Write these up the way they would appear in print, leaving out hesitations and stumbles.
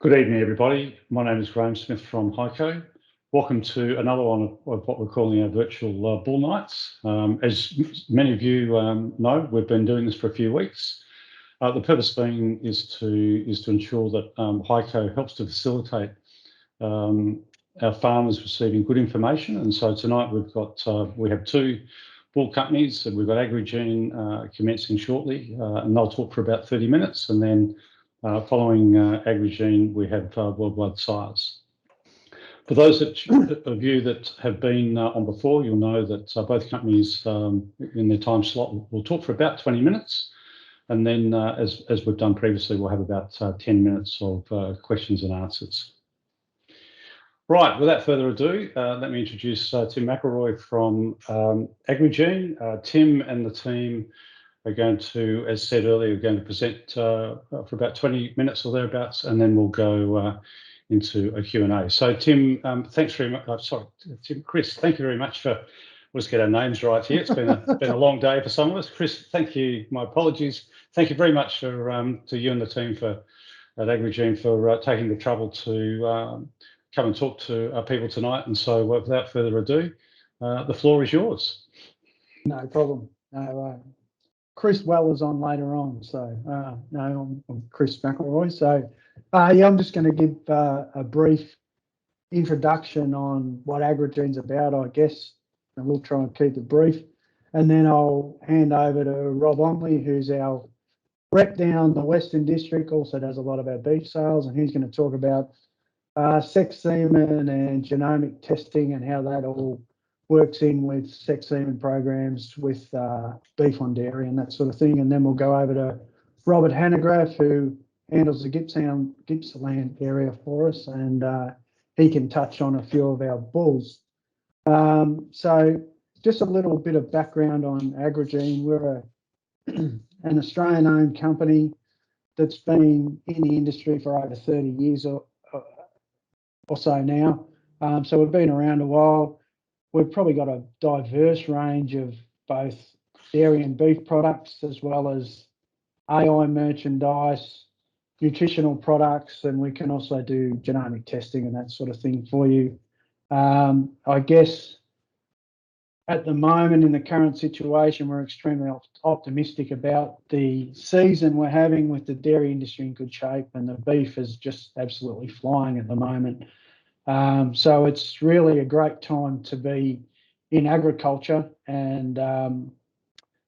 Good evening, everybody. My name is Graham Smith from Hico. Welcome to another one of what we're calling our virtual bull nights. As many of you know, we've been doing this for a few weeks. The purpose being is to ensure that Hico helps to facilitate our farmers receiving good information. And so tonight we have two bull companies, and we've got Agrigene commencing shortly, and they'll talk for about 30 minutes, and then following Agrigene, we have Worldwide Sires. For those of you that have been on before, you'll know that both companies in their time slot will talk for about 20 minutes. And then, as we've done previously, we'll have about 10 minutes of questions and answers. Right, without further ado, let me introduce Tim McElroy from Agrigene. Tim and the team are going to, as said earlier, present for about 20 minutes or thereabouts, and then we'll go into a Q&A. So Tim, thanks very much. Chris, thank you very much for, let's get our names right here. It's been a long day for some of us. Chris, thank you. My apologies. Thank you very much for to you and the team at Agrigene for taking the trouble to come and talk to people tonight. And so without further ado, the floor is yours. No problem. No, Chris Weller's on later on, so no, I'm Chris McElroy. So yeah, I'm just going to give a brief introduction on what Agrigene's about, I guess, and we'll try and keep it brief. And then I'll hand over to Rob Onley, who's our rep down the Western District, also does a lot of our beef sales, and he's going to talk about sex semen and genomic testing and how that all works in with sex semen programs with beef on dairy and that sort of thing. And then we'll go over to Robert Hanegraaff, who handles the Gippsland area for us, and he can touch on a few of our bulls. So just a little bit of background on Agrigene. We're an Australian-owned company that's been in the industry for over 30 years or so now. So we've been around a while. We've probably got a diverse range of both dairy and beef products, as well as AI merchandise, nutritional products, and we can also do genomic testing and that sort of thing for you. I guess at the moment, in the current situation, we're extremely optimistic about the season we're having with the dairy industry in good shape, and the beef is just absolutely flying at the moment. So it's really a great time to be in agriculture, and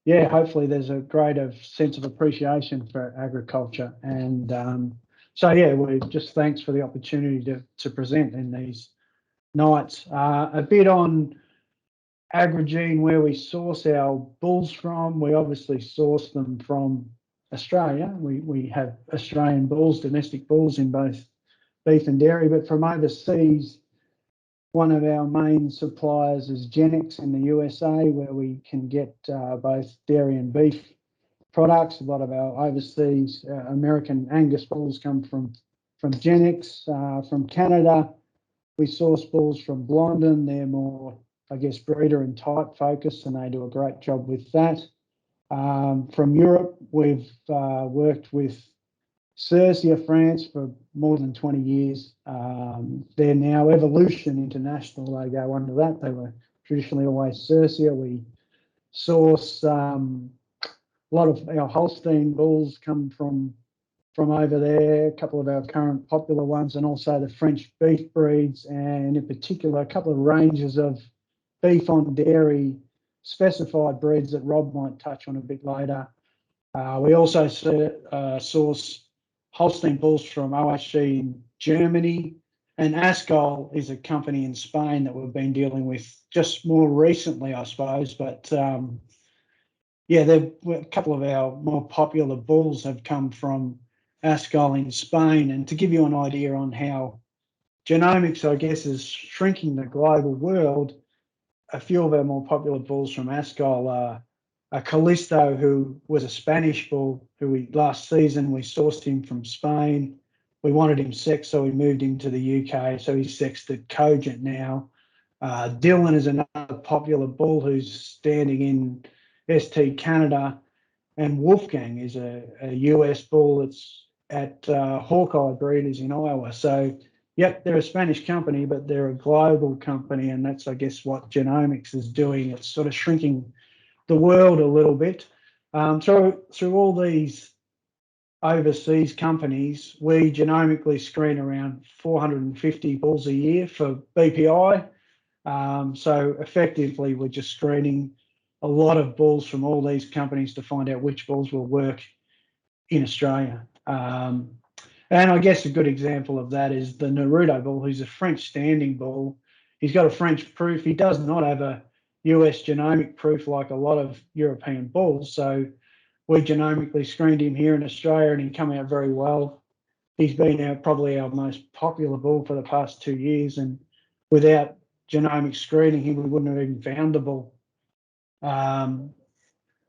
yeah, hopefully there's a greater sense of appreciation for agriculture. And so yeah, we just thanks for the opportunity to present in these nights. A bit on Agrigene, where we source our bulls from. We obviously source them from Australia. We have Australian bulls, domestic bulls in both beef and dairy, but from overseas, one of our main suppliers is Genix in the USA, where we can get both dairy and beef products. A lot of our overseas American Angus bulls come from Genix. From Canada, we source bulls from Blondin. They're more, I guess, breeder and type focused, and they do a great job with that. From Europe, we've worked with Cercia, France, for more than 20 years. They're now Evolution International. They go under that. They were traditionally always Cercia. We source a lot of our Holstein bulls come from over there, a couple of our current popular ones, and also the French beef breeds, and in particular, a couple of ranges of beef on dairy specified breeds that Rob might touch on a bit later. We also source Holstein bulls from OSG in Germany, and Ascol is a company in Spain that we've been dealing with just more recently, I suppose. But yeah, a couple of our more popular bulls have come from Ascol in Spain. And to give you an idea on how genomics, I guess, is shrinking the global world, a few of our more popular bulls from Ascol are Callisto, who was a Spanish bull, who last season we sourced him from Spain. We wanted him sexed, so we moved him to the UK. So he's sexed at Cogent now. Dylan is another popular bull who's standing in ST Canada. And Wolfgang is a US bull that's at Hawkeye Breeders in Iowa. So, yep, they're a Spanish company, but they're a global company, and that's, I guess, what genomics is doing. It's sort of shrinking the world a little bit. Through all these overseas companies, we genomically screen around 450 bulls a year for BPI. So effectively, we're just screening a lot of bulls from all these companies to find out which bulls will work in Australia. And I guess a good example of that is the Naruto bull, who's a French standing bull. He's got a French proof. He does not have a US genomic proof like a lot of European bulls. So we genomically screened him here in Australia, and he come out very well. He's been probably our most popular bull for the past 2 years, and without genomic screening him, we wouldn't have even found the bull.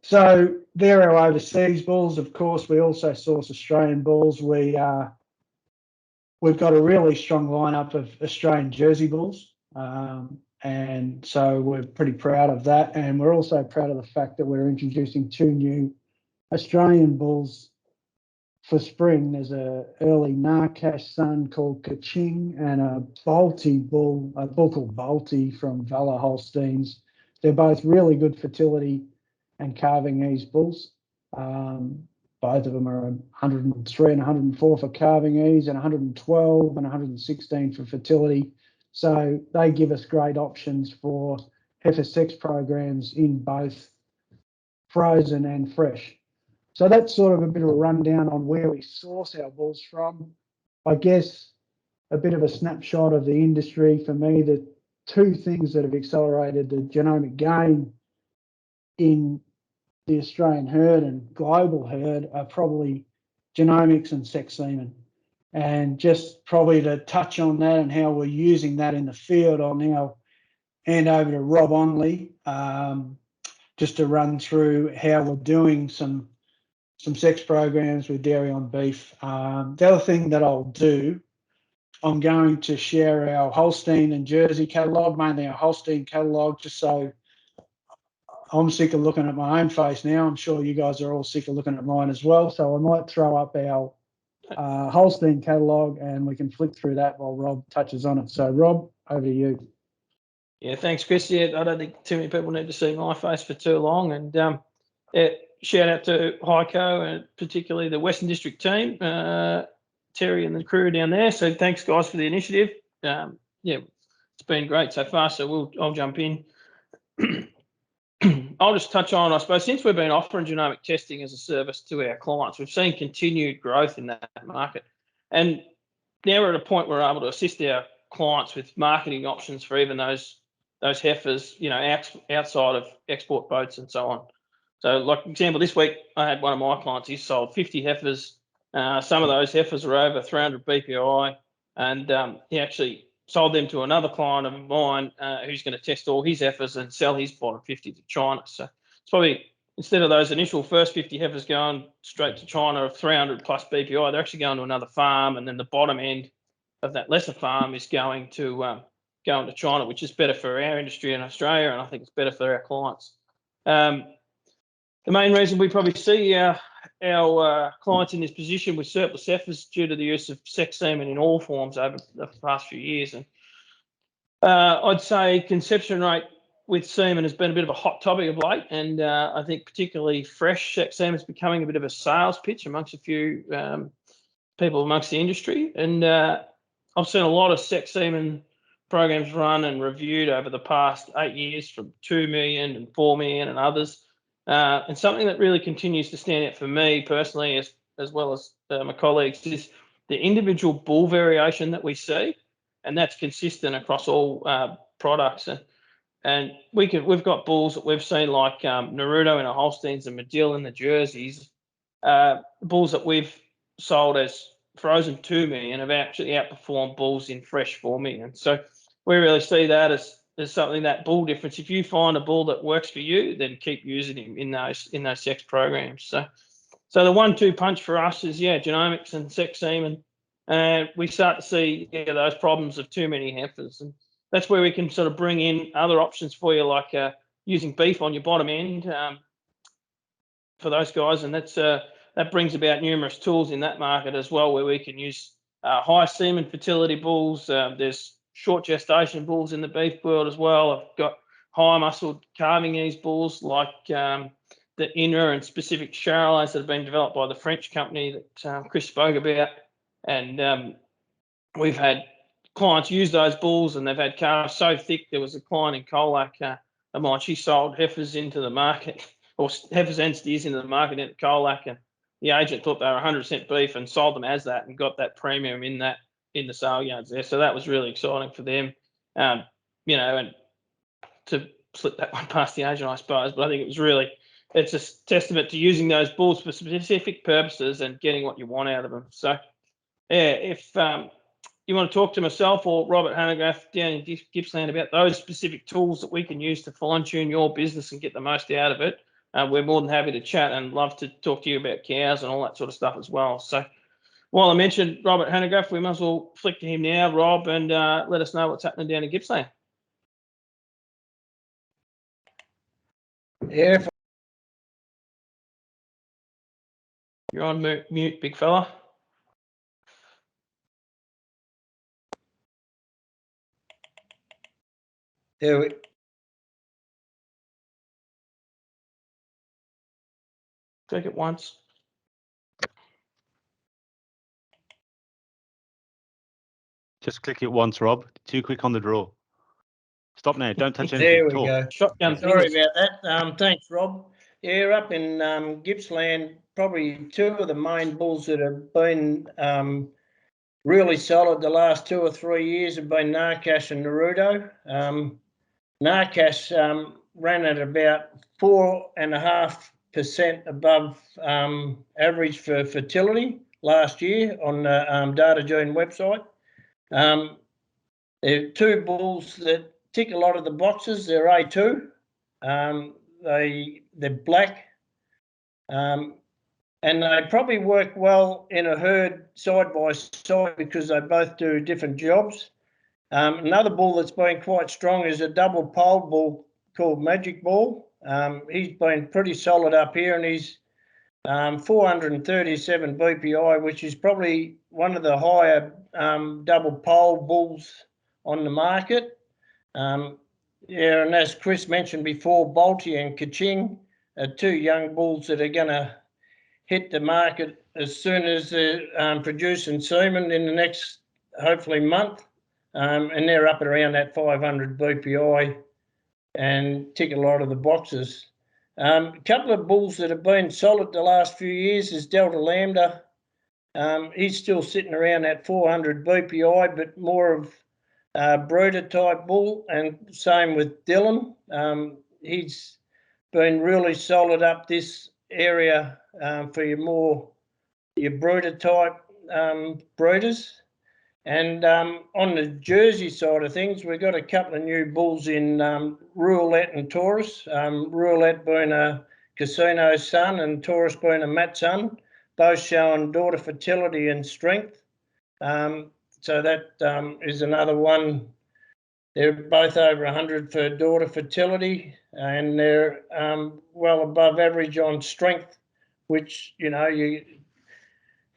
So they're our overseas bulls. Of course, we also source Australian bulls. We've got a really strong lineup of Australian Jersey bulls, and so we're pretty proud of that. And we're also proud of the fact that we're introducing 2 new Australian bulls for spring. There's a early Narcash son called Kaching and a Balti bull, a bull called Balti from Valor Holsteins. They're both really good fertility and calving ease bulls. Both of them are 103 and 104 for calving ease, and 112 and 116 for fertility. So they give us great options for heifer sex programs in both frozen and fresh. So that's sort of a bit of a rundown on where we source our bulls from. I guess a bit of a snapshot of the industry for me. The 2 things that have accelerated the genomic gain in the Australian herd and global herd are probably genomics and sex semen. And just probably to touch on that and how we're using that in the field, I'll now hand over to Rob Onley, just to run through how we're doing some sex programs with dairy on beef. The other thing that I'll do, I'm going to share our Holstein and Jersey catalogue, mainly our Holstein catalogue, just so I'm sick of looking at my own face now. I'm sure you guys are all sick of looking at mine as well. So I might throw up our Holstein catalogue and we can flick through that while Rob touches on it. So Rob, over to you. Yeah, thanks, Chris. Yeah, I don't think too many people need to see my face for too long. And shout out to Hico and particularly the Western District team, Terry and the crew down there. So thanks, guys, for the initiative. Yeah, it's been great so far. So I'll jump in. I'll just touch on, I suppose, since we've been offering genomic testing as a service to our clients, we've seen continued growth in that market. And now we're at a point where we're able to assist our clients with marketing options for even those heifers, outside of export boats and so on. So, like example, this week I had one of my clients. He sold 50 heifers. Some of those heifers are over 300 BPI, and he actually sold them to another client of mine who's going to test all his heifers and sell his bottom 50 to China. So it's probably, instead of those initial first 50 heifers going straight to China of 300 plus BPI, they're actually going to another farm, and then the bottom end of that lesser farm is going to China, which is better for our industry in Australia, and I think it's better for our clients. The main reason we probably see our clients in this position with surplus heifers due to the use of sex semen in all forms over the past few years. And I'd say conception rate with semen has been a bit of a hot topic of late, and I think particularly fresh sex semen is becoming a bit of a sales pitch amongst a few people amongst the industry. And I've seen a lot of sex semen programs run and reviewed over the past 8 years, from 2 million and 4 million and others. And something that really continues to stand out for me personally, as well as my colleagues, is the individual bull variation that we see, and that's consistent across all products. And we've got bulls that we've seen like Naruto in the Holsteins and Medill in the Jerseys. Bulls that we've sold as frozen 2 million have actually outperformed bulls in fresh 4 million. So we really see that as something, that bull difference. If you find a bull that works for you, then keep using him in those sex programs. So the 1-2 punch for us is genomics and sex semen, and we start to see those problems of too many heifers, and that's where we can sort of bring in other options for you, like using beef on your bottom end for those guys, and that's that brings about numerous tools in that market as well, where we can use high semen fertility bulls. There's short gestation bulls in the beef world as well. I've got high muscle calving ease bulls like the inner and specific Charolais that have been developed by the French company that Chris spoke about. And we've had clients use those bulls and they've had calves so thick there was a client in Colac of mine. She sold heifers into the market, or heifers and steers into the market into Colac, and the agent thought they were 100% beef and sold them as that and got that premium in the sale yards there. So that was really exciting for them, you know, and to slip that one past the agent, I suppose. But I think it's a testament to using those bulls for specific purposes and getting what you want out of them. So, yeah, if you want to talk to myself or Robert Hanegraaff down in Gippsland about those specific tools that we can use to fine-tune your business and get the most out of it, we're more than happy to chat and love to talk to you about cows and all that sort of stuff as well. So while I mentioned Robert Hanegraaff, we might as well flick to him now, Rob, and let us know what's happening down in Gippsland. Yeah, You're on mute, big fella. there we, Click it once. Just click it once, Rob. Too quick on the draw. Stop now. Don't touch anything. there we Talk. go. Shotgun Sorry fingers. about that. Thanks, Rob. Yeah, up in Gippsland, probably two of the main bulls that have been really solid the last 2 or 3 years have been Narcash and Naruto. Narcash ran at about 4.5% above average for fertility last year on the Agrigene website. There are two bulls that tick a lot of the boxes. They're A2. They're black. And they probably work well in a herd side by side because they both do different jobs. Another bull that's been quite strong is a double pole bull called Magic Ball. He's been pretty solid up here, and he's 437 BPI, which is probably one of the higher double pole bulls on the market. Yeah, and as Chris mentioned before, Balti and Kaching are two young bulls that are going to hit the market as soon as they're producing semen in the next, hopefully, month. And they're up at around that 500 BPI and tick a lot of the boxes. A couple of bulls that have been solid the last few years is Delta Lambda. He's still sitting around that 400 BPI, but more of brooder type bull, and same with Dylan. He's been really solid up this area for your brooder type breeders. And on the Jersey side of things, we've got a couple of new bulls in Roulette and Taurus. Roulette being a Casino son and Taurus being a Mat son, both showing daughter fertility and strength. So that is another one. They're both over 100 for daughter fertility, and they're well above average on strength, which, you know, you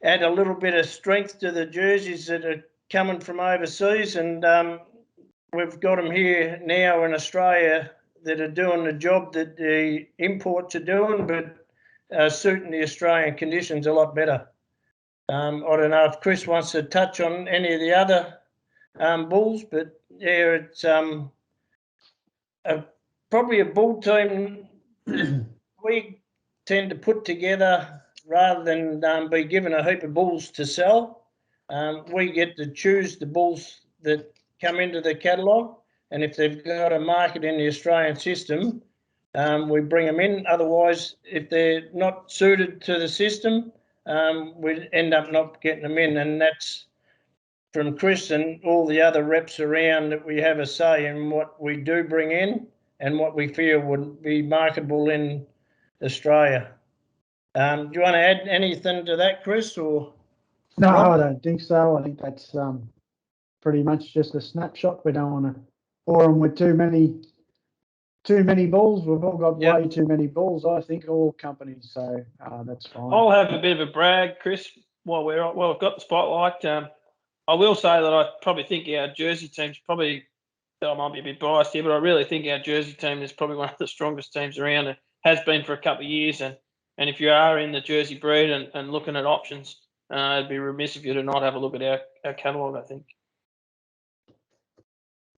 add a little bit of strength to the Jerseys that are coming from overseas, and we've got them here now in Australia that are doing the job that the imports are doing, but suiting the Australian conditions a lot better. I don't know if Chris wants to touch on any of the other bulls, but yeah, it's probably a bull team we tend to put together rather than be given a heap of bulls to sell. We get to choose the bulls that come into the catalogue, and if they've got a market in the Australian system, we bring them in. Otherwise, if they're not suited to the system, we end up not getting them in, and that's from Chris and all the other reps around that we have a say in what we do bring in and what we feel would be marketable in Australia. Do you want to add anything to that, Chris? Or No, Rob? I don't think so. I think that's pretty much just a snapshot. We don't want to bore them with too many too many bulls. We've all got Yep. way too many bulls, I think, all companies. So that's fine. I'll have a bit of a brag, Chris, while we've got the spotlight. I will say that I probably think our Jersey team's probably, I might be a bit biased here, but I really think our Jersey team is probably one of the strongest teams around. It has been for a couple of years. And if you are in the Jersey breed and looking at options, it'd be remiss of you to not have a look at our catalogue, I think.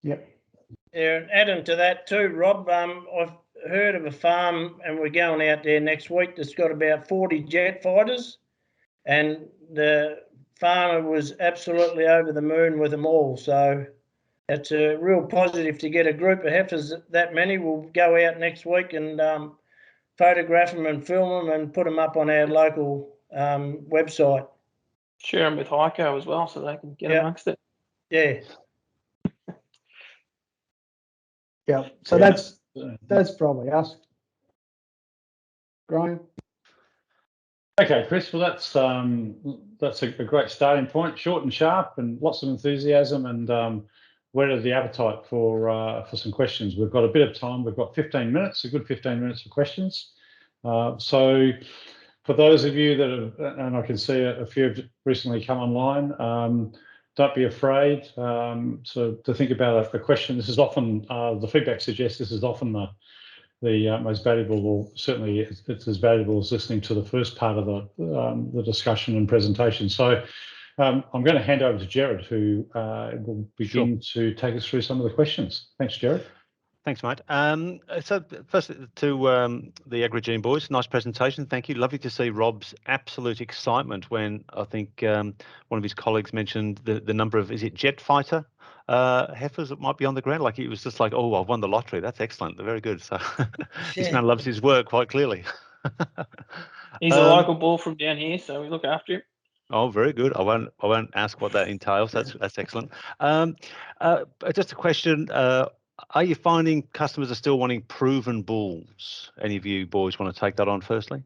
Yep. Yeah, and adding to that too, Rob, I've heard of a farm, and we're going out there next week, that's got about 40 jet fighters, and the farmer was absolutely over the moon with them all. So it's a real positive to get a group of heifers that many. We'll go out next week and photograph them and film them and put them up on our local website. Share them with Hico as well so they can get amongst it. Yeah. Yeah. So that's probably us. Graham? Okay, Chris. Well, that's a great starting point. Short and sharp, and lots of enthusiasm, and whetted the appetite for some questions. We've got a bit of time. We've got 15 minutes, a good 15 minutes for questions. So, for those of you that have, and I can see a few have recently come online, don't be afraid to think about a question. This is often the feedback suggests this is often the most valuable, or certainly it's as valuable as listening to the first part of the discussion and presentation. So I'm going to hand over to Jared, who will begin to take us through some of the questions. Thanks, Jared. Thanks, mate. So first to the Agrigene boys, nice presentation. Thank you. Lovely to see Rob's absolute excitement when I think one of his colleagues mentioned the number of, is it jet fighter heifers that might be on the ground? Like, he was just like, oh, I've won the lottery. That's excellent. They're very good. So this man loves his work quite clearly. He's a local bull from down here, so we look after him. Oh, very good. I won't ask what that entails. That's excellent. Just a question. Are you finding customers are still wanting proven bulls? Any of you boys want to take that on firstly?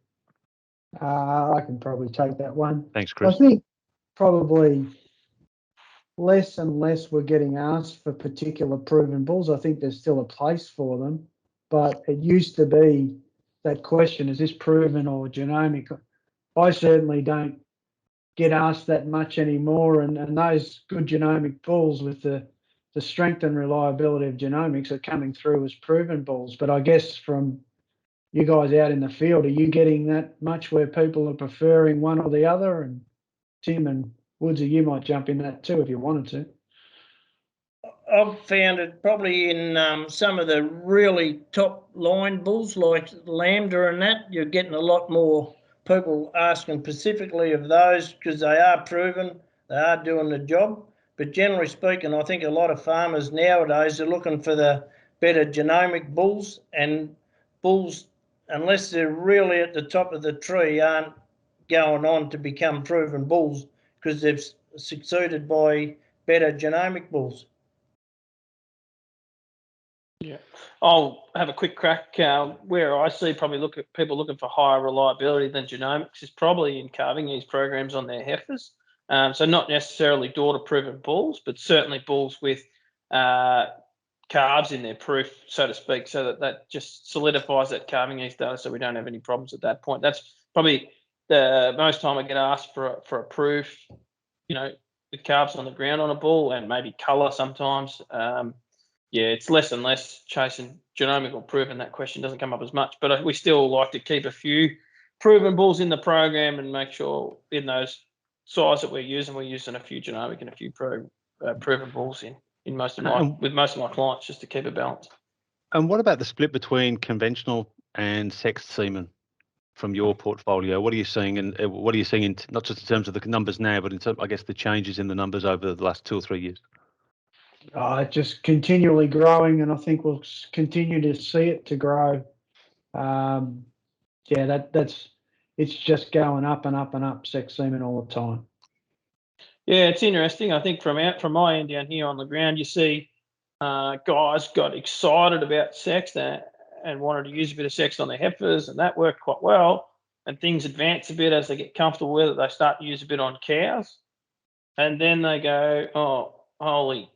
I can probably take that one. Thanks, Chris. I think probably less and less we're getting asked for particular proven bulls. I think there's still a place for them, but it used to be that question, is this proven or genomic? I certainly don't get asked that much anymore, and those good genomic bulls with the strength and reliability of genomics are coming through as proven bulls. But I guess from you guys out in the field, are you getting that much where people are preferring one or the other? And Tim and Woodsy, you might jump in that too if you wanted to. I've found it probably in some of the really top line bulls like Lambda and that, you're getting a lot more people asking specifically of those because they are proven, they are doing the job. But generally speaking, I think a lot of farmers nowadays are looking for the better genomic bulls, and bulls, unless they're really at the top of the tree, aren't going on to become proven bulls because they've succeeded by better genomic bulls. Yeah, I'll have a quick crack. Where I see probably people looking for higher reliability than genomics is probably in calving these programs on their heifers. So not necessarily daughter-proven bulls, but certainly bulls with calves in their proof, so to speak, so that just solidifies that calving ease data, so we don't have any problems at that point. That's probably the most time I get asked for a proof, with calves on the ground on a bull, and maybe colour sometimes. Yeah, it's less and less chasing genomic or proven. That question doesn't come up as much, but we still like to keep a few proven bulls in the program and make sure in those size that we're using a few genomic and a few proven bulls with most of my clients, just to keep it balanced. And what about the split between conventional and sexed semen from your portfolio? What are you seeing, and what are you seeing in not just in terms of the numbers now, but in terms, I guess, the changes in the numbers over the last 2 or 3 years? Just continually growing, and I think we'll continue to see it to grow. It's just going up and up and up, sex semen all the time. Yeah, it's interesting. I think from my end down here on the ground, you see guys got excited about sex and wanted to use a bit of sex on their heifers, and that worked quite well. And things advance a bit as they get comfortable with it. They start to use a bit on cows, and then they go, "Oh, holy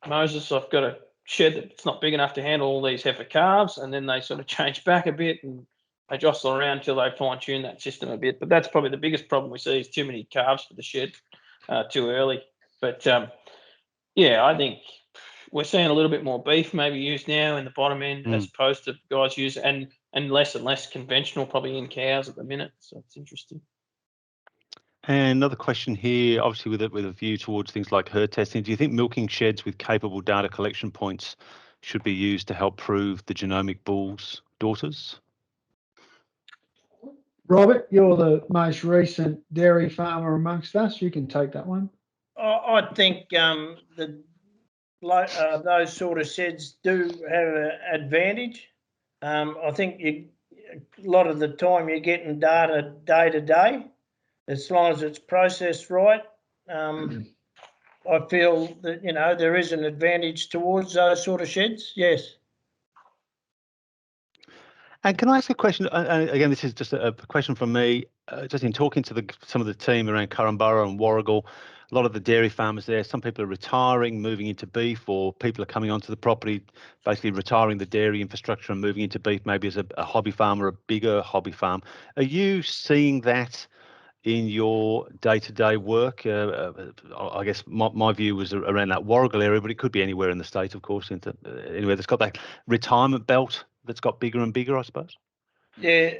Moses, I've got to shed that's not big enough to handle all these heifer calves, and then they sort of change back a bit and they jostle around until they fine tune that system a bit. But that's probably the biggest problem we see is too many calves for the shed too early. But yeah, I think we're seeing a little bit more beef maybe used now in the bottom end as opposed to guys use and less conventional probably in cows at the minute. So it's interesting. And another question here, obviously with a view towards things like herd testing, do you think milking sheds with capable data collection points should be used to help prove the genomic bull's daughters? Robert, you're the most recent dairy farmer amongst us. You can take that one. I think those sort of sheds do have an advantage. I think a lot of the time you're getting data day to day, as long as it's processed right. I feel that, you know, there is an advantage towards those sort of sheds, yes. And can I ask a question? Again, this is just a question from me. Just in talking to some of the team around Currumborough and Warrigal, a lot of the dairy farmers there, some people are retiring, moving into beef, or people are coming onto the property, basically retiring the dairy infrastructure and moving into beef, maybe as a hobby farm or a bigger hobby farm. Are you seeing that in your day-to-day work? I guess my view was around that Warrigal area, but it could be anywhere in the state, of course, anywhere that's got that retirement belt that's got bigger and bigger, I suppose. Yeah,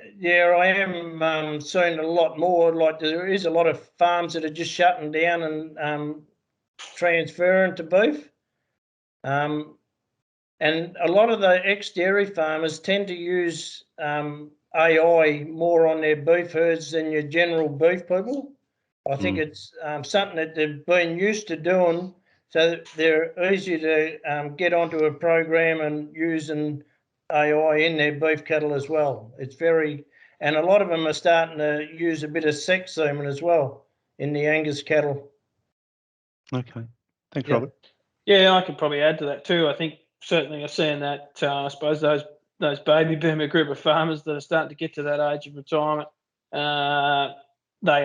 I am seeing a lot more. Like there is a lot of farms that are just shutting down and transferring to beef. And a lot of the ex-dairy farmers tend to use AI more on their beef herds than your general beef people. I think it's something that they've been used to doing, so they're easy to get onto a program and using AI in their beef cattle as well. It's and a lot of them are starting to use a bit of sex semen as well in the Angus cattle. Okay, thanks, Robert. Yeah, I could probably add to that too. I think certainly I've seen that. I suppose those baby boomer group of farmers that are starting to get to that age of retirement, they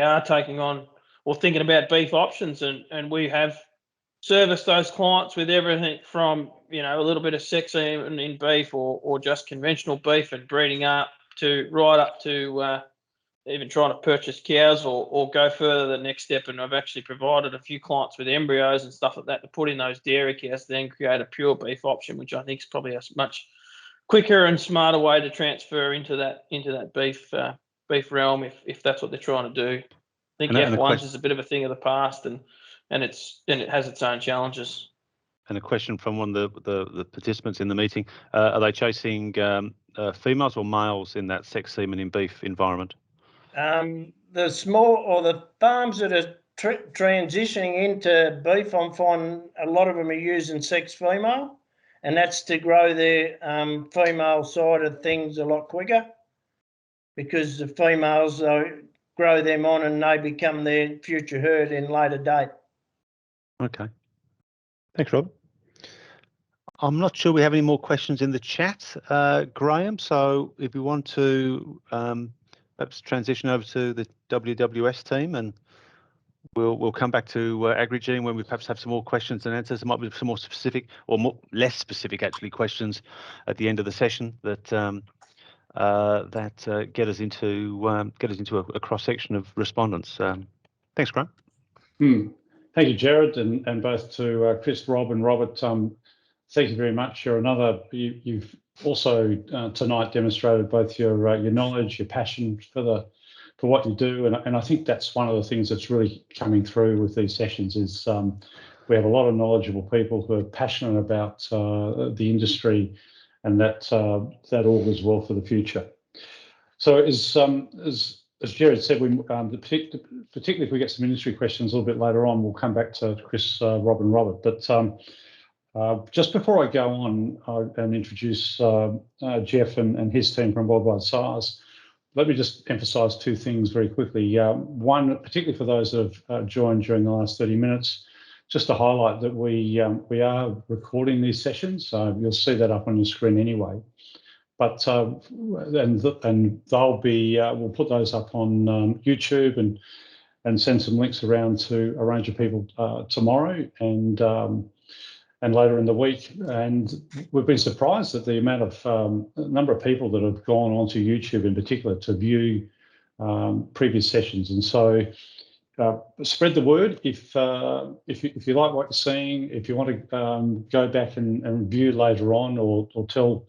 are taking on or thinking about beef options, and we have serviced those clients with everything from, you know, a little bit of sex semen in beef or just conventional beef and breeding up to right up to even trying to purchase cows or go further the next step. And I've actually provided a few clients with embryos and stuff like that to put in those dairy cows, then create a pure beef option, which I think is probably a much quicker and smarter way to transfer into that beef realm if that's what they're trying to do. I think F1s is a bit of a thing of the past, and it has its own challenges. And a question from one of the participants in the meeting: are they chasing females or males in that sex semen in beef environment? The small or the farms that are transitioning into beef, I'm finding a lot of them are using sex female, and that's to grow their female side of things a lot quicker, because the females grow them on and they become their future herd in later date. Okay. Thanks, Rob. I'm not sure we have any more questions in the chat, Graham. So if you want to perhaps transition over to the WWS team, and we'll come back to Agrigene when we perhaps have some more questions and answers. There might be some more specific or less specific actually questions at the end of the session that get us into a cross section of respondents. Thanks, Graham. Thank you, Jared, and both to Chris, Rob, and Robert. Thank you very much. You've also tonight demonstrated both your knowledge, your passion for what you do, and I think that's one of the things that's really coming through with these sessions is we have a lot of knowledgeable people who are passionate about the industry, and that augurs well for the future. So as Jared said, particularly if we get some industry questions a little bit later on, we'll come back to Chris, Rob, and Robert. But just before I go on and introduce Jeff and his team from Worldwide SARS, let me just emphasise two things very quickly. One, particularly for those that have joined during the last 30 minutes, just to highlight that we are recording these sessions. You'll see that up on your screen anyway. But and they'll be we'll put those up on YouTube and send some links around to a range of people tomorrow. And later in the week. And we've been surprised at the amount of number of people that have gone onto YouTube in particular to view previous sessions. And so spread the word if you like what you're seeing, if you want to go back and view later on, or tell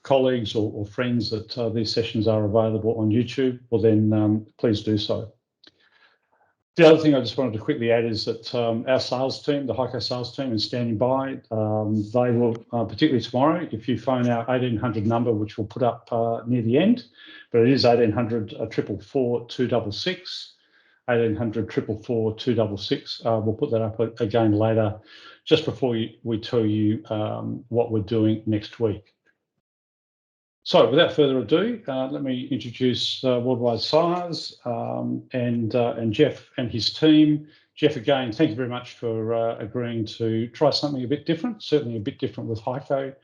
colleagues or friends that these sessions are available on YouTube, well then please do so. The other thing I just wanted to quickly add is that our sales team, the Hico sales team, is standing by. They will, particularly tomorrow, if you phone our 1800 number, which we'll put up near the end, but it is 1800 444 266, 1800 444 266. We'll put that up again later, just before we tell you what we're doing next week. So without further ado, let me introduce Worldwide Size and Jeff and his team. Jeff, again, thank you very much for agreeing to try something a bit different, certainly a bit different with Hico.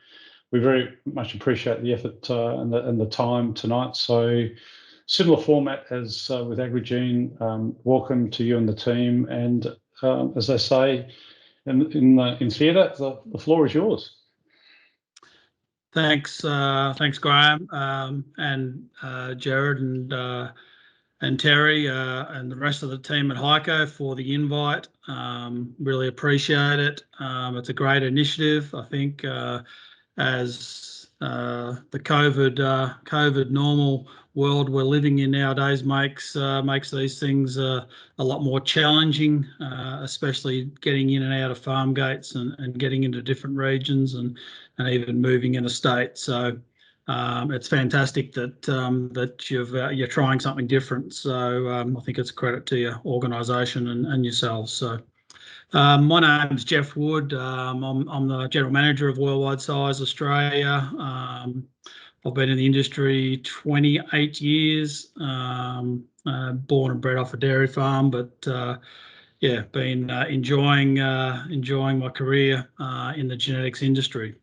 We very much appreciate the effort and the time tonight. So similar format as with Agrigene. Welcome to you and the team. And as they say in theatre, the floor is yours. Thanks, Graham, and Jared and Terry and the rest of the team at Hico for the invite. Really appreciate it. It's a great initiative. I think as the COVID normal world we're living in nowadays makes these things a lot more challenging, especially getting in and out of farm gates and getting into different regions and even moving interstate. So it's fantastic that you're trying something different. So I think it's a credit to your organisation and yourselves. So my name's Jeff Wood. I'm the General Manager of Worldwide Size Australia. I've been in the industry 28 years, born and bred off a dairy farm, but yeah, been enjoying my career in the genetics industry.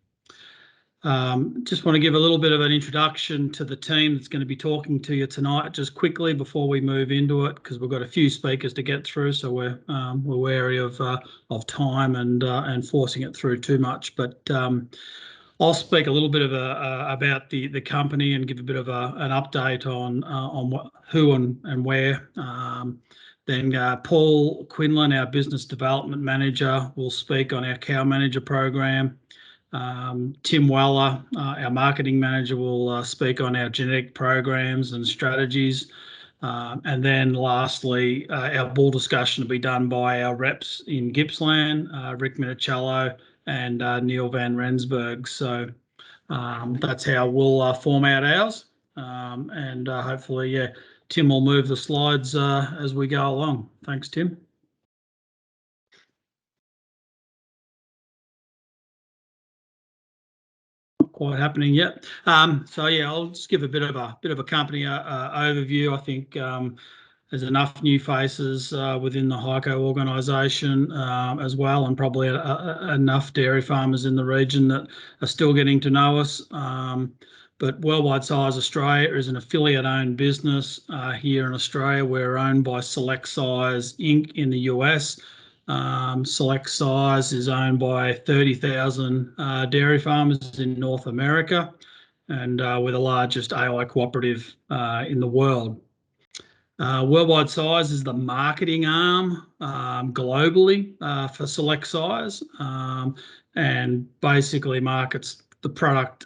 Just want to give a little bit of an introduction to the team that's going to be talking to you tonight, just quickly before we move into it, because we've got a few speakers to get through, so we're wary of time and forcing it through too much. But I'll speak a little bit about the company and give a bit of an update on who and where. Then Paul Quinlan, our Business Development Manager, will speak on our Cow Manager program. Tim Weller, our Marketing Manager, will speak on our genetic programs and strategies. And then lastly, our bull discussion will be done by our reps in Gippsland, Rick Minicello and Neil Van Rensburg. So that's how we'll format ours. And hopefully, yeah, Tim will move the slides as we go along. Thanks, Tim. Not quite happening yet. So yeah, I'll just give a bit of a company overview. I think there's enough new faces within the Hico organisation as well, and probably enough dairy farmers in the region that are still getting to know us. But Worldwide Size Australia is an affiliate-owned business here in Australia. We're owned by Select Size Inc. in the US. Select Size is owned by 30,000 dairy farmers in North America, and we're the largest AI cooperative in the world. Worldwide Size is the marketing arm globally for Select Size, and basically markets the product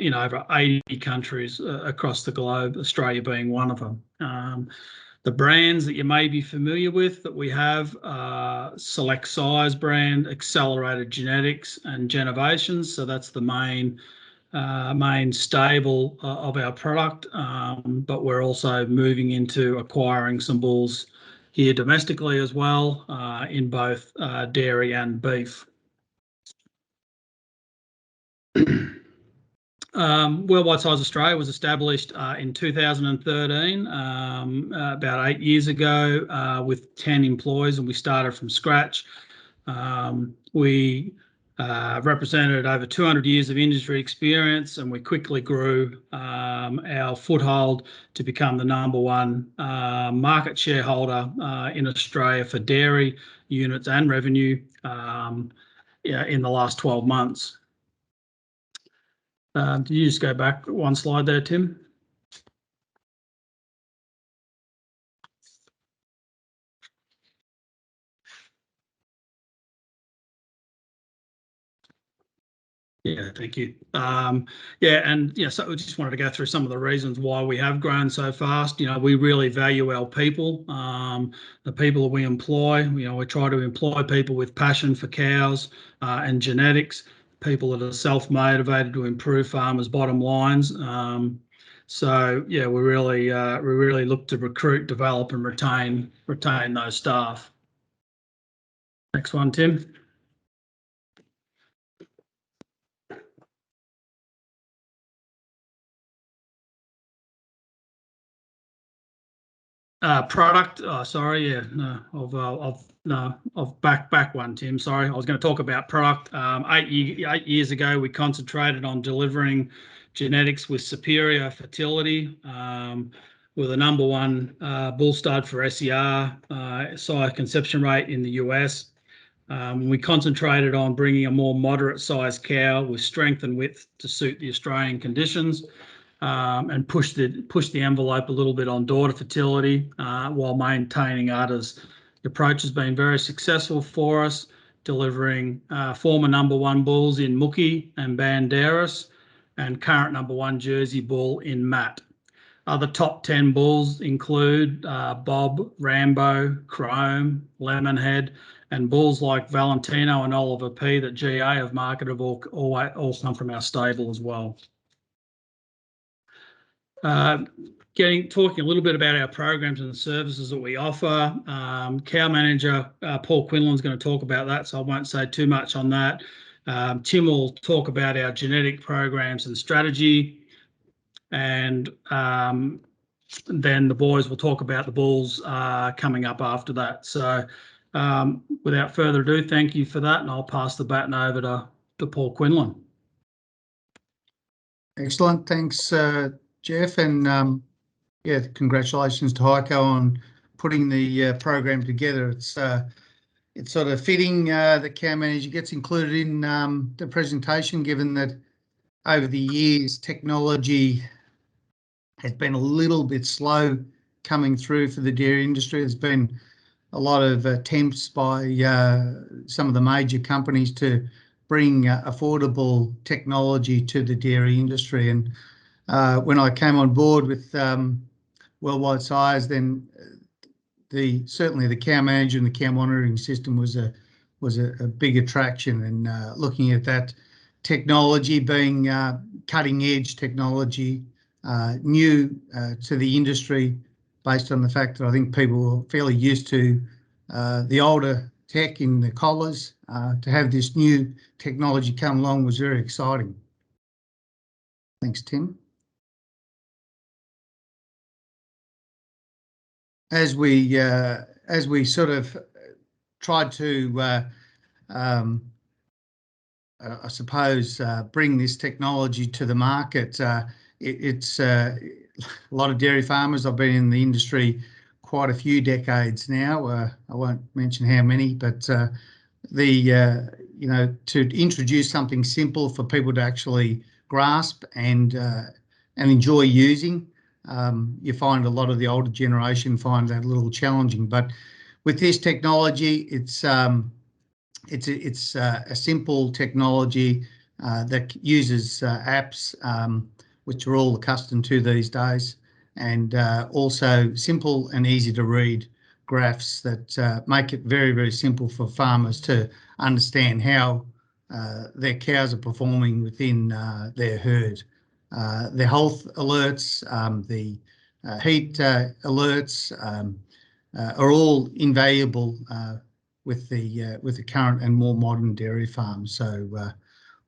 in over 80 countries across the globe, Australia being one of them. The brands that you may be familiar with that we have, Select Size brand, Accelerated Genetics and Genovations. So that's the main stable of our product, but we're also moving into acquiring some bulls here domestically as well, in both dairy and beef. Worldwide Size Australia was established in 2013, about 8 years ago, with 10 employees, and we started from scratch. We represented over 200 years of industry experience, and we quickly grew our foothold to become the #1 market shareholder in Australia for dairy units and revenue. in the last 12 months. Did you just go back one slide there, Tim? Yeah, thank you. So we just wanted to go through some of the reasons why we have grown so fast. We really value our people, the people that we employ. We try to employ people with passion for cows and genetics, people that are self-motivated to improve farmers' bottom lines. We really look to recruit, develop, and retain those staff. Next one, Tim. Product. Sorry, yeah, of back one, Tim. Sorry, I was going to talk about product. 8 years ago, we concentrated on delivering genetics with superior fertility. We're the #1 bull stud for SER, sire conception rate in the US. We concentrated on bringing a more moderate sized cow with strength and width to suit the Australian conditions. And push the envelope a little bit on daughter fertility while maintaining udders. The approach has been very successful for us, delivering former #1 bulls in Mookie and Banderas, and current #1 Jersey bull in Matt. Other top 10 bulls include Bob, Rambo, Chrome, Lemonhead, and bulls like Valentino and Oliver P that GA have marketed all come from our stable as well. Talking a little bit about our programs and the services that we offer. Cow manager Paul Quinlan's going to talk about that, so I won't say too much on that. Tim will talk about our genetic programs and strategy, and then the boys will talk about the bulls coming up after that. So without further ado, thank you for that, and I'll pass the baton over to Paul Quinlan. Excellent, thanks Jeff, and congratulations to Hico on putting the program together. It's sort of fitting that cow manager gets included in the presentation, given that over the years technology has been a little bit slow coming through for the dairy industry. There's been a lot of attempts by some of the major companies to bring affordable technology to the dairy industry, and when I came on board with Worldwide Sires, then certainly the cow manager and the cow monitoring system was a big attraction, and looking at that technology being cutting edge technology, new to the industry, based on the fact that I think people were fairly used to the older tech in the collars. To have this new technology come along was very exciting. Thanks, Tim. As we sort of tried to, I suppose, bring this technology to the market, it's a lot of dairy farmers. I've been in the industry quite a few decades now. I won't mention how many, but to introduce something simple for people to actually grasp and enjoy using. You find a lot of the older generation find that a little challenging, but with this technology, it's a simple technology that uses apps, which we're all accustomed to these days, and also simple and easy to read graphs that make it very, very simple for farmers to understand how their cows are performing within their herd. The health alerts, the heat alerts are all invaluable with the current and more modern dairy farms. So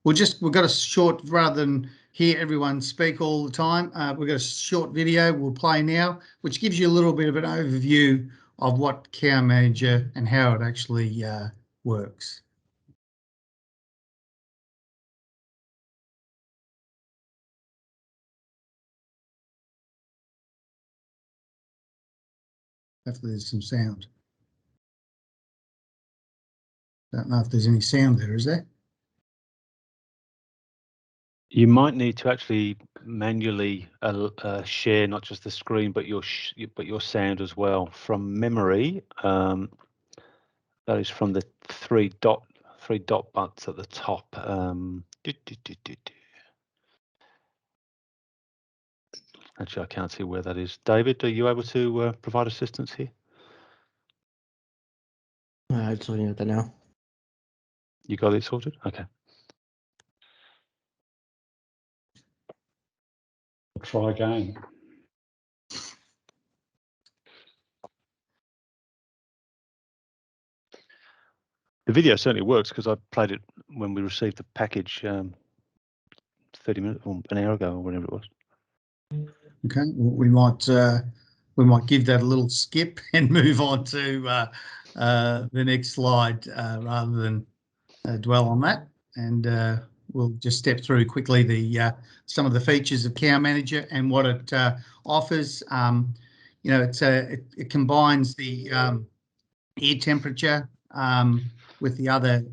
we've got a short, rather than hear everyone speak all the time, we've got a short video we'll play now, which gives you a little bit of an overview of what Cow Manager and how it actually works. Hopefully there's some sound. Don't know if there's any sound there, is there? You might need to actually manually share not just the screen, but your sound as well. From memory, that is from the three dot buttons at the top. Actually, I can't see where that is. David, are you able to provide assistance here? I'm just looking at that now. You got it sorted? Okay. Try again. The video certainly works because I played it when we received the package 30 minutes or an hour ago or whatever it was. Okay, well, we might give that a little skip and move on to the next slide rather than dwell on that. And we'll just step through quickly the some of the features of Cow Manager and what it offers. You know, it combines the air temperature with the other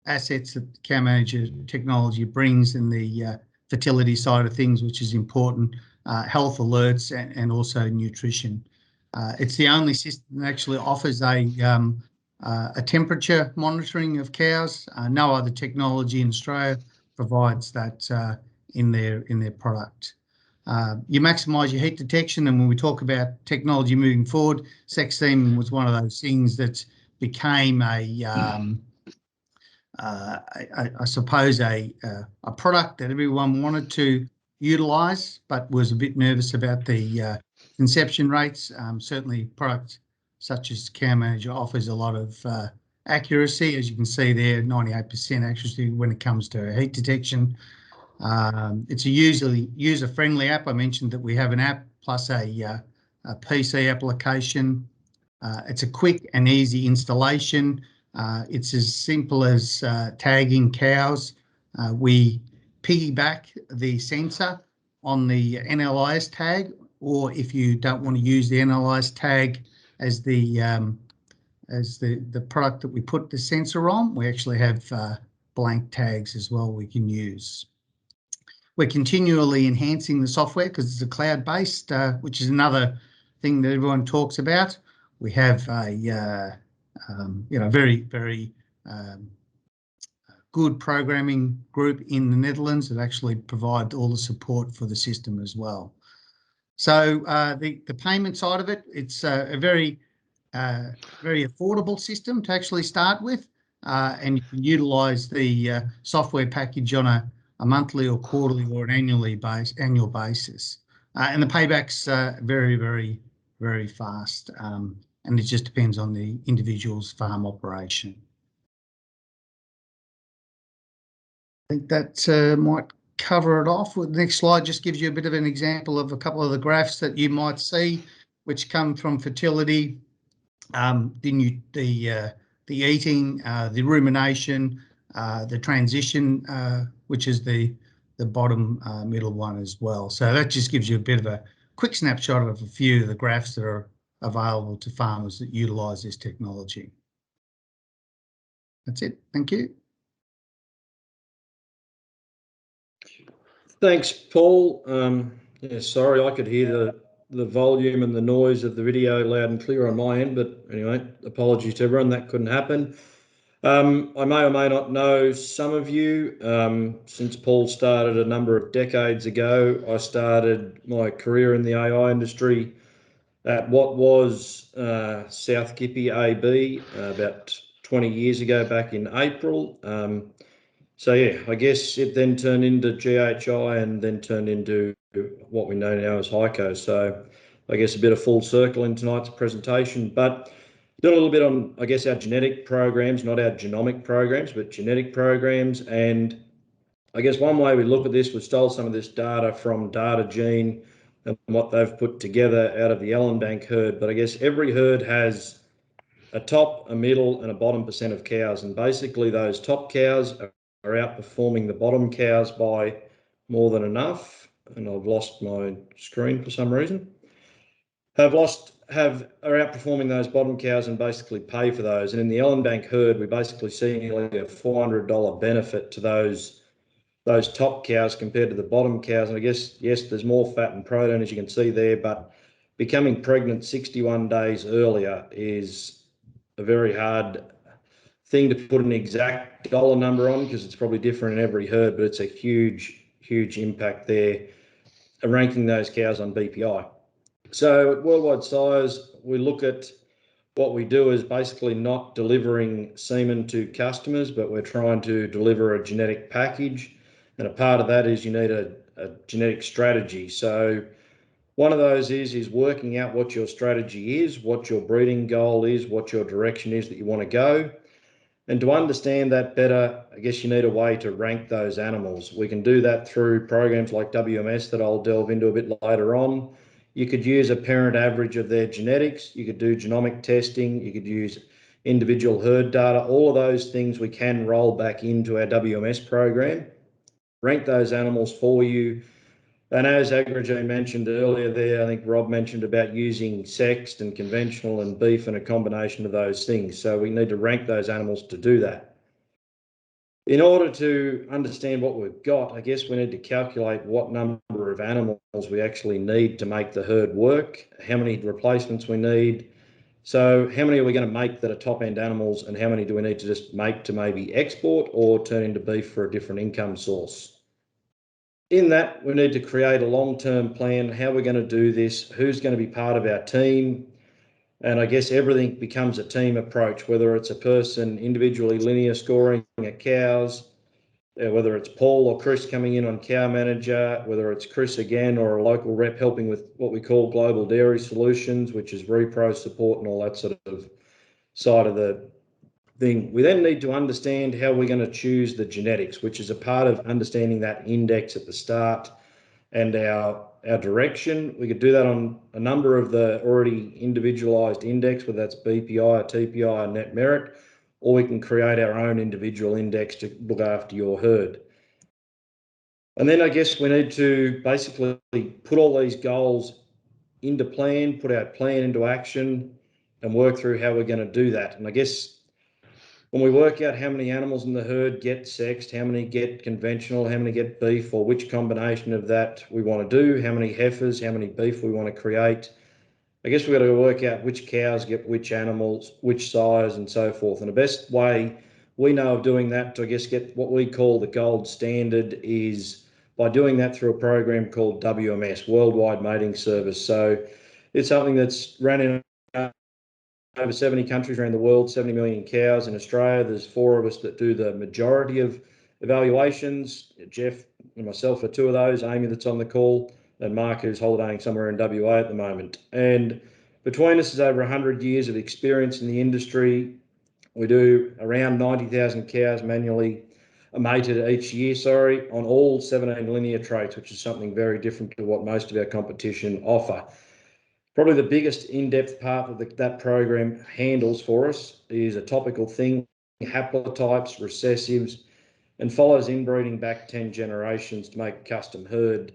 assets that Cow Manager technology brings in the fertility side of things, which is important, health alerts and also nutrition. It's the only system that actually offers a temperature monitoring of cows. No other technology in Australia provides that in their product. You maximise your heat detection, and when we talk about technology moving forward, sex semen was one of those things that became I suppose a product that everyone wanted to utilise, but was a bit nervous about the conception rates. Certainly, products such as Cow Manager offers a lot of accuracy, as you can see there, 98% accuracy when it comes to heat detection. It's a user-friendly app. I mentioned that we have an app plus a PC application. It's a quick and easy installation. It's as simple as tagging cows. We piggyback the sensor on the NLIS tag, or if you don't want to use the NLIS tag as the product that we put the sensor on, we actually have blank tags as well we can use. We're continually enhancing the software because it's a cloud-based, which is another thing that everyone talks about. We have a very good programming group in the Netherlands that actually provide all the support for the system as well. So the payment side of it, it's a very affordable system to actually start with, and you can utilise the software package on a monthly or quarterly or an annual basis. And the payback's very fast, and it just depends on the individual's farm operation. I think that might cover it off. The next slide just gives you a bit of an example of a couple of the graphs that you might see, which come from fertility, the eating, the rumination, the transition, which is the bottom middle one as well. So that just gives you a bit of a quick snapshot of a few of the graphs that are available to farmers that utilise this technology. That's it. Thank you. Thanks, Paul. Yeah, sorry, I could hear the volume and the noise of the video loud and clear on my end, but anyway, apologies to everyone, that couldn't happen. I may or may not know some of you. Since Paul started a number of decades ago, I started my career in the AI industry at what was South Gippy AB about 20 years ago, back in April. So yeah, I guess it then turned into GHI and then turned into what we know now as Hico. So I guess a bit of full circle in tonight's presentation, but done a little bit on, I guess, our genetic programs, not our genomic programs, but genetic programs. And I guess one way we look at this, we stole some of this data from Agrigene and what they've put together out of the Ellenbank herd. But I guess every herd has a top, a middle, and a bottom percent of cows. And basically those top cows are outperforming the bottom cows by more than enough. And I've lost my screen for some reason. Have lost are outperforming those bottom cows and basically pay for those. And in the Ellenbank herd, we basically see nearly a $400 benefit to those top cows compared to the bottom cows. And I guess, yes, there's more fat and protein, as you can see there, but becoming pregnant 61 days earlier is a very hard thing to put an exact dollar number on, because it's probably different in every herd, but it's a huge, huge impact there, ranking those cows on BPI. So at Worldwide Sires, we look at what we do is basically not delivering semen to customers, but we're trying to deliver a genetic package. And a part of that is you need a genetic strategy. So one of those is working out what your strategy is, what your breeding goal is, what your direction is that you want to go. And to understand that better, I guess you need a way to rank those animals. We can do that through programs like WMS that I'll delve into a bit later on. You could use a parent average of their genetics. You could do genomic testing. You could use individual herd data. All of those things we can roll back into our WMS program, rank those animals for you. And as Agrigene mentioned earlier there, I think Rob mentioned about using sexed and conventional and beef and a combination of those things. So we need to rank those animals to do that. In order to understand what we've got, I guess we need to calculate what number of animals we actually need to make the herd work, how many replacements we need. So how many are we going to make that are top end animals, and how many do we need to just make to maybe export or turn into beef for a different income source? In that, we need to create a long-term plan, how we're going to do this, who's going to be part of our team. And I guess everything becomes a team approach, whether it's a person individually linear scoring at cows, whether it's Paul or Chris coming in on cow manager, whether it's Chris again or a local rep helping with what we call global dairy solutions, which is repro support and all that sort of side of the thing. We then need to understand how we're going to choose the genetics, which is a part of understanding that index at the start and our direction. We could do that on a number of the already individualized index, whether that's BPI or TPI or net merit, or we can create our own individual index to look after your herd. And then I guess we need to basically put all these goals into plan, put our plan into action, and work through how we're going to do that. And I guess when we work out how many animals in the herd get sexed, how many get conventional, how many get beef, or which combination of that we want to do, how many heifers, how many beef we want to create, I guess we've got to work out which cows get which animals, which size, and so forth. And the best way we know of doing that to, I guess, get what we call the gold standard is by doing that through a program called WMS, Worldwide Mating Service. So it's something that's run in over 70 countries around the world, 70 million cows in Australia. There's 4 of us that do the majority of evaluations. Jeff and myself are 2 of those, Amy that's on the call, and Mark who's holidaying somewhere in WA at the moment. And between us is over 100 years of experience in the industry. We do around 90,000 cows manually mated each year, on all 17 linear traits, which is something very different to what most of our competition offer. Probably the biggest in-depth part of that program handles for us is a topical thing, haplotypes, recessives, and follows inbreeding back 10 generations to make a custom herd.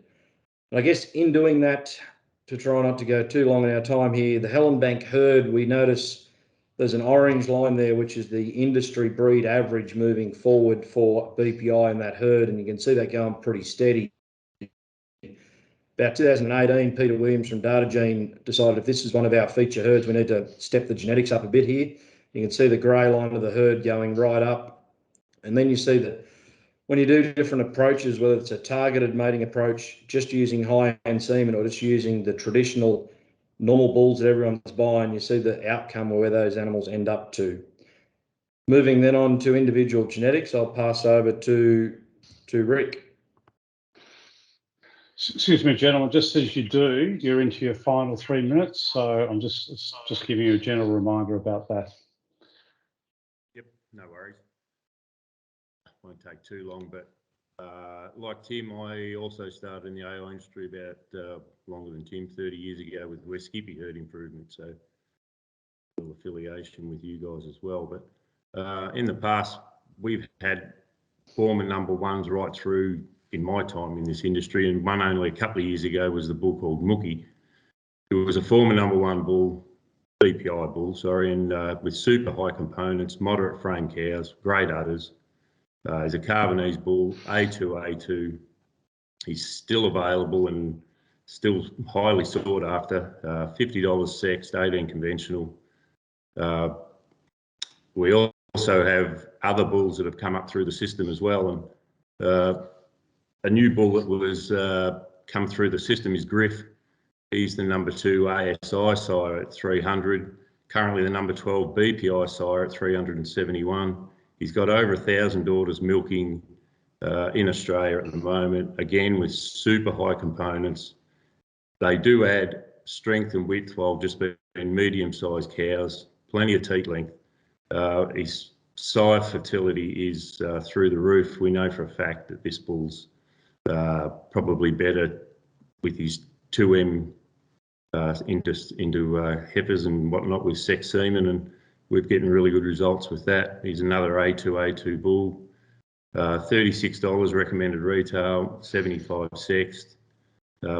And I guess in doing that, to try not to go too long in our time here, the Hellenbank herd, we notice there's an orange line there, which is the industry breed average moving forward for BPI in that herd, and you can see that going pretty steady. About 2018, Peter Williams from Agrigene decided if this is one of our feature herds, we need to step the genetics up a bit here. You can see the grey line of the herd going right up. And then you see that when you do different approaches, whether it's a targeted mating approach, just using high-end semen or just using the traditional normal bulls that everyone's buying, you see the outcome where those animals end up to. Moving then on to individual genetics, I'll pass over to Rick. Excuse me, gentlemen, just as you do, you're into your final 3 minutes, so I'm just giving you a general reminder about that. Yep, no worries. Won't take too long, but like Tim, I also started in the AO industry about longer than Tim, 30 years ago with West Skippy Herd Improvement, so a little affiliation with you guys as well. But in the past, we've had former number ones right through in my time in this industry, and one only a couple of years ago was the bull called Mookie, It was a former #1 bull, BPI bull, sorry, and with super high components, moderate frame cows, great udders. He's a Carbonese bull, A2. He's still available and still highly sought after. $50 sexed, 18 conventional. We also have other bulls that have come up through the system as well. And a new bull that was come through the system is Griff. He's the #2 ASI sire at 300. Currently the #12 BPI sire at 371. He's got over 1,000 daughters milking in Australia at the moment, again with super high components. They do add strength and width while just being medium-sized cows, plenty of teat length. His sire fertility is through the roof. We know for a fact that this bull's probably better with his 2M into heifers and whatnot with sex semen, and we're getting really good results with that. He's another A2 bull. $36 recommended retail, 75 sexed.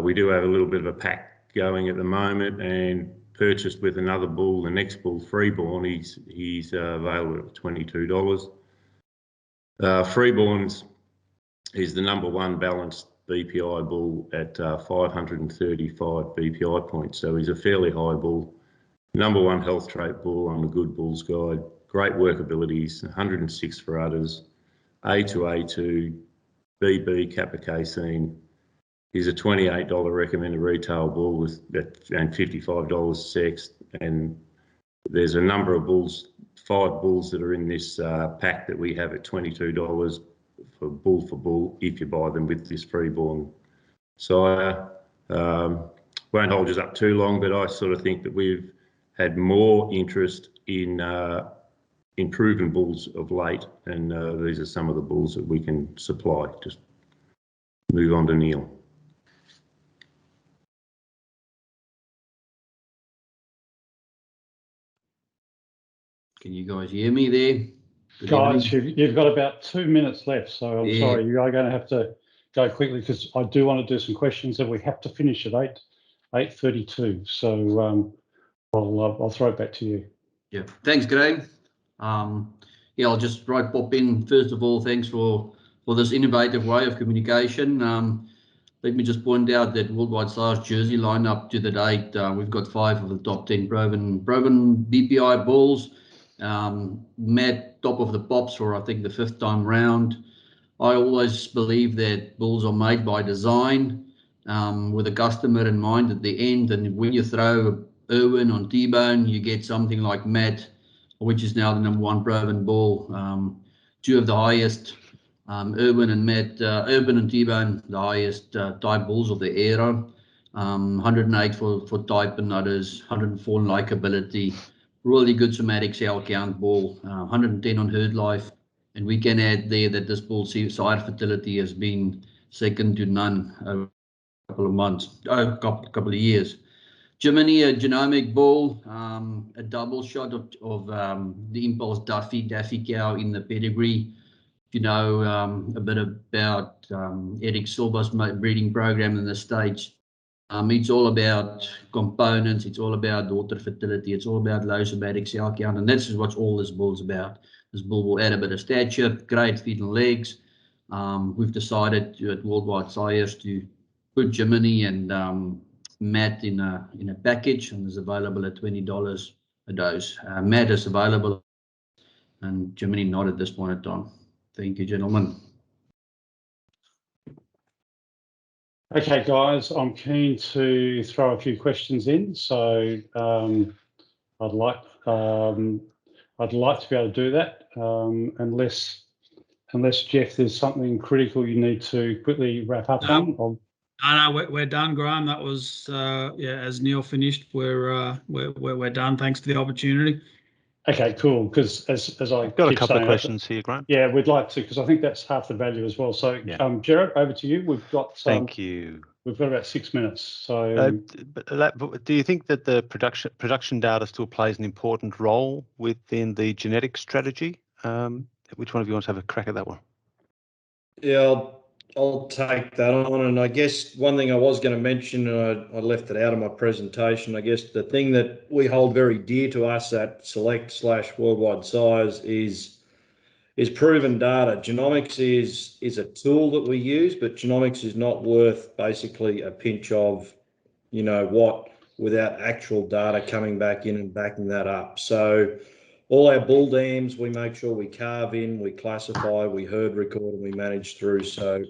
We do have a little bit of a pack going at the moment, and purchased with another bull, the next bull, Freeborn. He's available at $22. Freeborn's is the #1 balanced BPI bull at 535 BPI points, so he's a fairly high bull. #1 health trait bull on the Good Bulls Guide. Great workabilities, 106 for udders. A2, BB, Kappa casein. He's a $28 recommended retail bull with and $55 sexed. And there's a number of bulls, 5 bulls that are in this pack that we have at $22 for bull if you buy them with this Freeborn sire. Won't hold us up too long, but I sort of think that we've had more interest in proven bulls of late, and these are some of the bulls that we can supply. Just move on to Neil. Can you guys hear me there? Good Guys, evening. you've got about 2 minutes left, so I'm Yeah. sorry, you are going to have to go quickly because I do want to do some questions and we have to finish at 8:32. So I'll throw it back to you. Yeah, thanks, Graham. Yeah, I'll just pop in. First of all, thanks for this innovative way of communication. Let me just point out that Worldwide Sire's jersey lineup to the date, we've got 5 of the top 10 proven BPI bulls. Matt, top of the pops for I think the 5th time round. I always believe that bulls are made by design, with a customer in mind at the end. And when you throw Irwin on T-Bone, you get something like Matt, which is now the #1 proven bull. 2 of the highest, Irwin and T-Bone, the highest type bulls of the era. 108 for type and others, 104 in likability. Really good somatic cell count bull, 110 on herd life. And we can add there that this bull's sire fertility has been second to none over a couple of months, couple of years. Jiminy, a genomic bull, a double shot of the Impulse Daffy cow in the pedigree. You know a bit about Eric Silva's breeding program in the States. It's all about components. It's all about daughter fertility. It's all about low somatic cell count, and that's what all this bull's about. This bull will add a bit of stature, great feet and legs. We've decided at Worldwide Sires to put Jiminy and Matt in a package, and is available at $20 a dose. Matt is available, and Jiminy not at this point in time. Thank you, gentlemen. Okay, guys, I'm keen to throw a few questions in. So I'd like to be able to do that, unless Jeff, there's something critical you need to quickly wrap up on. No, we're done, Graham. That was yeah. As Neil finished, we're done. Thanks for the opportunity. Okay, cool. Because as I've got a couple of questions here, Graham. Yeah, we'd like to, because I think that's half the value as well. So, Yeah. Jared, over to you. We've got. Thank you. We've got about 6 minutes. So, do you think that the production data still plays an important role within the genetic strategy? Which one of you wants to have a crack at that one? Yeah, I'll take that on. And I guess one thing I was going to mention, and I left it out of my presentation, I guess the thing that we hold very dear to us at Select/Worldwide Size is proven data. Genomics is a tool that we use, but genomics is not worth basically a pinch of, what, without actual data coming back in and backing that up. So all our bull dams, we make sure we carve in, we classify, we herd record, and we manage through. So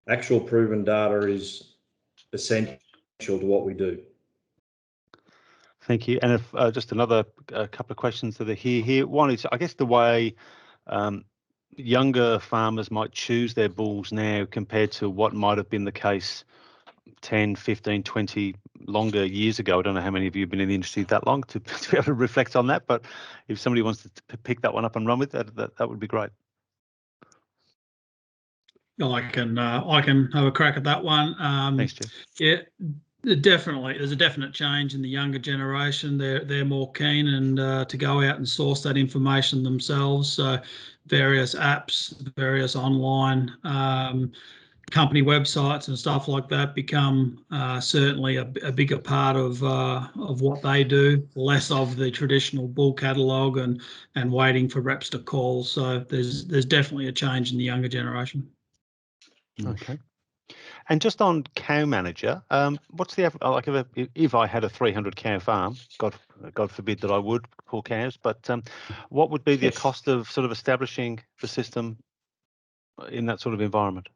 actual proven data is essential to what we do. Thank you. And if just another couple of questions that are here. One is, I guess, the way younger farmers might choose their bulls now compared to what might have been the case 10, 15, 20 longer years ago. I don't know how many of you have been in the industry that long to be able to reflect on that, but if somebody wants to pick that one up and run with that would be great. I can have a crack at that one. Thanks, Jeff. Yeah, definitely. There's a definite change in the younger generation. They're more keen and to go out and source that information themselves. So various apps, various online company websites and stuff like that become certainly a bigger part of what they do. Less of the traditional bull catalogue and waiting for reps to call. So there's definitely a change in the younger generation. Okay. And just on Cow Manager, what's the like if I had a 300 cow farm, God forbid that I would, poor cows, but what would be the cost of sort of establishing the system in that sort of environment?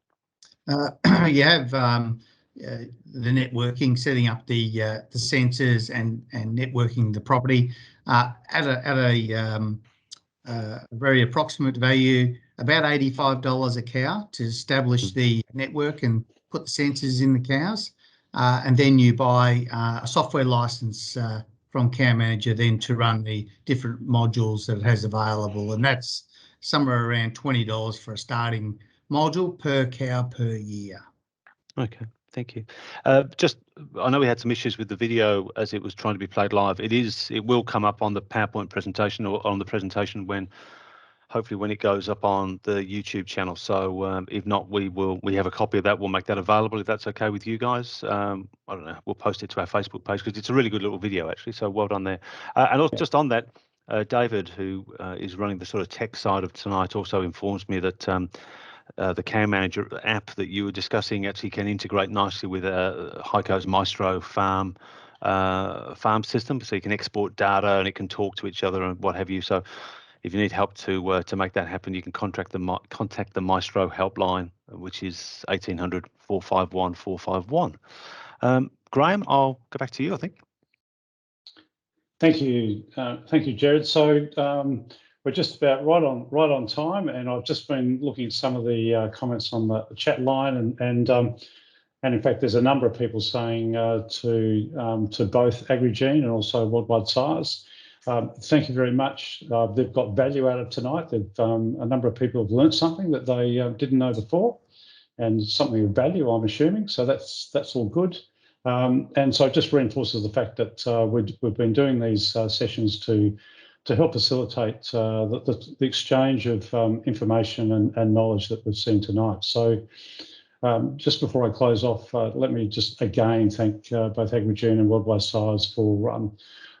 You have the networking, setting up the sensors and networking the property at a very approximate value, about $85 a cow to establish the network and put the sensors in the cows. And then you buy a software license from Cow Manager then to run the different modules that it has available. And that's somewhere around $20 for a starting module per cow per year. Okay, thank you. Just, I know we had some issues with the video as it was trying to be played live. It will come up on the PowerPoint presentation or on the presentation hopefully when it goes up on the YouTube channel. So if not, we have a copy of that. We'll make that available if that's okay with you guys. I don't know. We'll post it to our Facebook page because it's a really good little video actually. So well done there. And also just on that, David, who is running the sort of tech side of tonight, also informs me that the Cow Manager app that you were discussing actually can integrate nicely with Hico's Maestro farm system, so you can export data and it can talk to each other and what have you. So if you need help to make that happen, you can contact the Maestro helpline, which is 1800 451 451. Graham, I'll go back to you, I think. Thank you, Jared. So we're just about right on time, and I've just been looking at some of the comments on the chat line, and in fact, there's a number of people saying to both Agrigene and also Worldwide Size, thank you very much. They've got value out of tonight. A number of people have learnt something that they didn't know before, and something of value, I'm assuming. So that's all good. And so it just reinforces the fact that we've been doing these sessions to help facilitate the exchange of information and knowledge that we've seen tonight. So just before I close off, let me just again thank both Agrigene and Worldwide Size for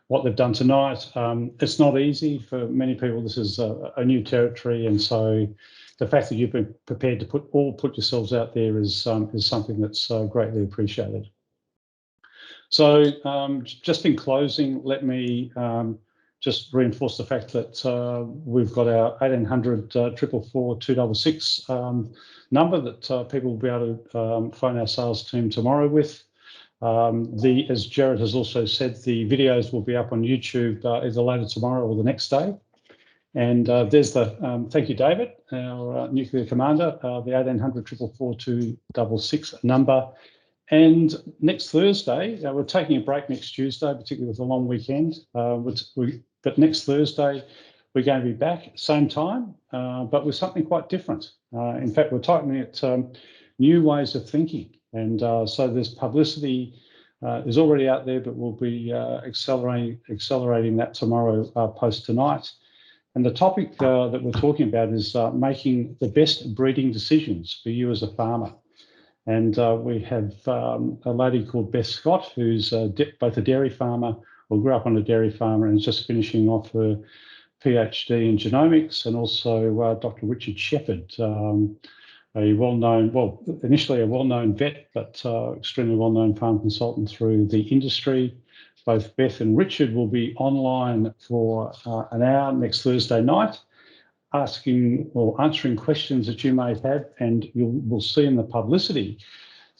what they've done tonight. It's not easy for many people. This is a new territory, and so the fact that you've been prepared to put yourselves out there is something that's greatly appreciated. So just in closing, let me just reinforce the fact that we've got our 1800 444 266 number that people will be able to phone our sales team tomorrow with. As Jared has also said, the videos will be up on YouTube either later tomorrow or the next day. And there's the, thank you, David, our nuclear commander, the 1800 444 266 number. And next Thursday, we're taking a break next Tuesday, particularly with a long weekend. But next Thursday, we're going to be back, same time, but with something quite different. In fact, we're talking at new ways of thinking. And so there's publicity is already out there, but we'll be accelerating that tomorrow post tonight. And the topic that we're talking about is making the best breeding decisions for you as a farmer. And we have a lady called Beth Scott, who's both a dairy farmer, or grew up on a dairy farmer, and is just finishing off her PhD in genomics, and also Dr. Richard Shepherd, a well-known, well, initially a well-known vet, but extremely well-known farm consultant through the industry. Both Beth and Richard will be online for an hour next Thursday night, asking or answering questions that you may have, and we'll see in the publicity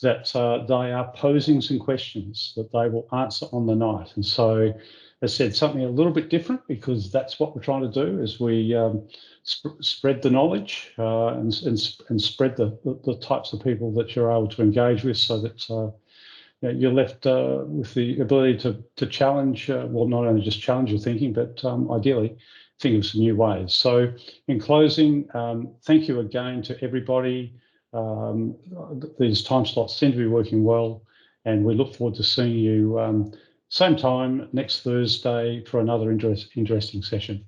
that they are posing some questions that they will answer on the night. And so, as I said, something a little bit different, because that's what we're trying to do, is we spread the knowledge and spread the types of people that you're able to engage with, so that you're left with the ability to challenge, well, not only just challenge your thinking, but ideally think of some new ways. So in closing, thank you again to everybody. These time slots seem to be working well, and we look forward to seeing you same time next Thursday for another interesting session.